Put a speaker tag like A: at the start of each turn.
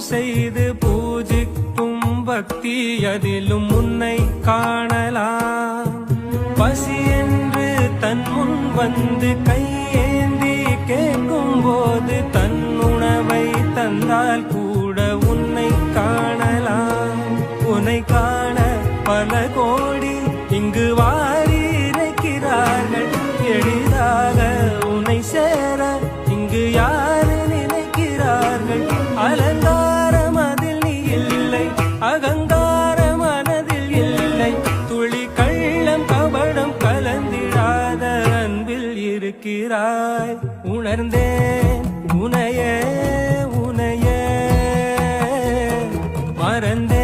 A: செய்து பூஜிக்கும் பக்தி அதிலும் உன்னை காணலாம். பசி என்று தன் முன் வந்து கையேந்தி கேட்கும் போது தன் உணவை தந்தால் கூட உன்னை காணலாம். உன்னை காண பல கோடி இங்கு வாரி இறைக்கிறார்கள். எளிதாக உன்னை சேர இங்கு யாரு நினைக்கிறார்கள். அலங்காரம் அதில் நீ இல்லை, அகங்காரம் மனதில் இல்லை. துளி கள்ளம் கபடம் கலந்திடாத அன்பில் இருக்கிறாய். உணர்ந்தேன் உனையே உனையே மறந்தேன்.